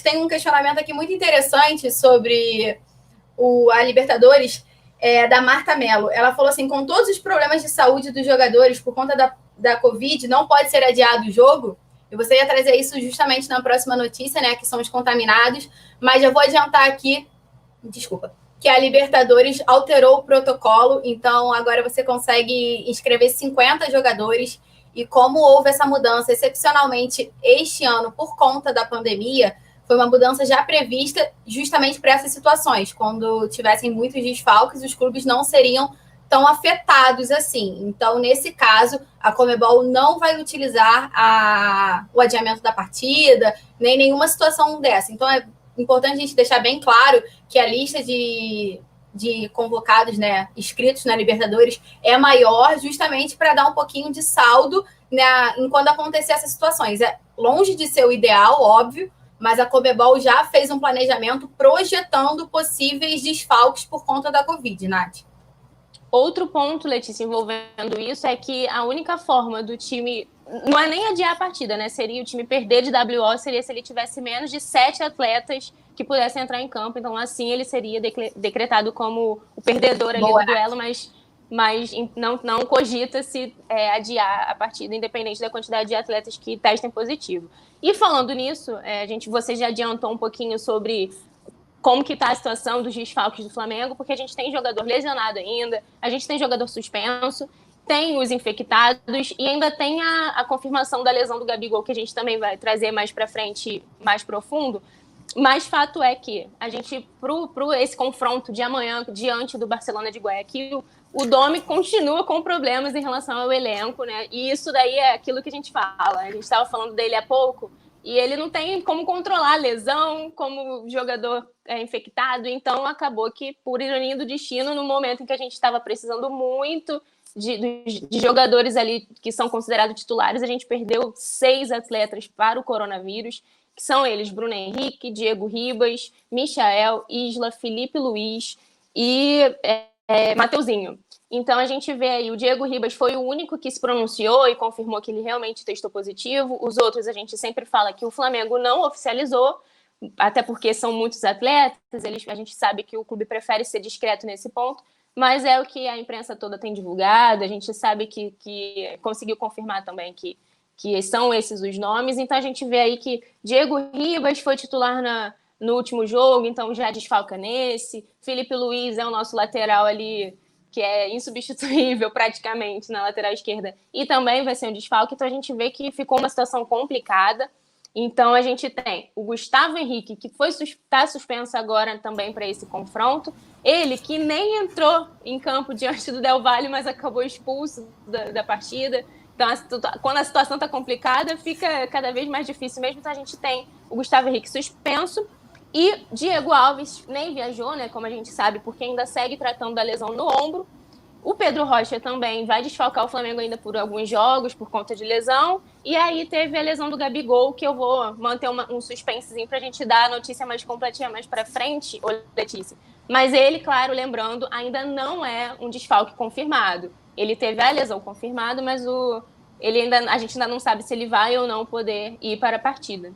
tem um questionamento aqui muito interessante sobre a Libertadores, da Marta Mello. Ela falou assim, com todos os problemas de saúde dos jogadores por conta da Covid, não pode ser adiado o jogo? E você ia trazer isso justamente na próxima notícia, né, que são os contaminados, mas já vou adiantar aqui, desculpa, que a Libertadores alterou o protocolo, então agora você consegue inscrever 50 jogadores, e como houve essa mudança excepcionalmente este ano por conta da pandemia, foi uma mudança já prevista justamente para essas situações, quando tivessem muitos desfalques, os clubes não seriam tão afetados assim. Então, nesse caso, a Conmebol não vai utilizar o adiamento da partida, nem nenhuma situação dessa. Então, é importante a gente deixar bem claro que a lista de convocados, né, inscritos na Libertadores é maior justamente para dar um pouquinho de saldo, né, em quando acontecer essas situações. É longe de ser o ideal, óbvio, mas a Conmebol já fez um planejamento projetando possíveis desfalques por conta da Covid, Nath. Outro ponto, Letícia, envolvendo isso, é que a única forma do time, não é nem adiar a partida, né? Seria o time perder de WO, seria se ele tivesse menos de 7 atletas que pudessem entrar em campo. Então, assim, ele seria decretado como o perdedor ali do duelo, mas não cogita-se adiar a partida, independente da quantidade de atletas que testem positivo. E falando nisso, você já adiantou um pouquinho sobre como que está a situação dos desfalques do Flamengo, porque a gente tem jogador lesionado ainda, a gente tem jogador suspenso, tem os infectados e ainda tem a confirmação da lesão do Gabigol, que a gente também vai trazer mais para frente, mais profundo. Mas fato é que a gente, para esse confronto de amanhã, diante do Barcelona de Guayaquil, o Domi continua com problemas em relação ao elenco, né? E isso daí é aquilo que a gente fala. A gente estava falando dele há pouco, e ele não tem como controlar a lesão, como jogador infectado. Então, acabou que, por ironia do destino, no momento em que a gente estava precisando muito de jogadores ali que são considerados titulares, a gente perdeu 6 atletas para o coronavírus, que são eles Bruno Henrique, Diego Ribas, Michael, Isla, Felipe Luiz e Mateuzinho. Então, a gente vê aí, o Diego Ribas foi o único que se pronunciou e confirmou que ele realmente testou positivo. Os outros, a gente sempre fala que o Flamengo não oficializou, até porque são muitos atletas, a gente sabe que o clube prefere ser discreto nesse ponto, mas é o que a imprensa toda tem divulgado, a gente sabe que conseguiu confirmar também que são esses os nomes. Então, a gente vê aí que Diego Ribas foi titular no último jogo, então já desfalca nesse. Felipe Luiz é o nosso lateral ali, que é insubstituível praticamente na lateral esquerda, e também vai ser um desfalque. Então, a gente vê que ficou uma situação complicada. Então, a gente tem o Gustavo Henrique, que está suspenso agora também para esse confronto. Ele que nem entrou em campo diante do Del Valle, mas acabou expulso da partida. Então, quando a situação está complicada, fica cada vez mais difícil mesmo. Então, a gente tem o Gustavo Henrique suspenso e Diego Alves nem viajou, né, como a gente sabe, porque ainda segue tratando da lesão no ombro. O Pedro Rocha também vai desfalcar o Flamengo ainda por alguns jogos, por conta de lesão. E aí teve a lesão do Gabigol, que eu vou manter um suspensezinho para a gente dar a notícia mais completinha mais para frente, Letícia. Mas ele, claro, lembrando, ainda não é um desfalque confirmado. Ele teve a lesão confirmada, mas a gente ainda não sabe se ele vai ou não poder ir para a partida.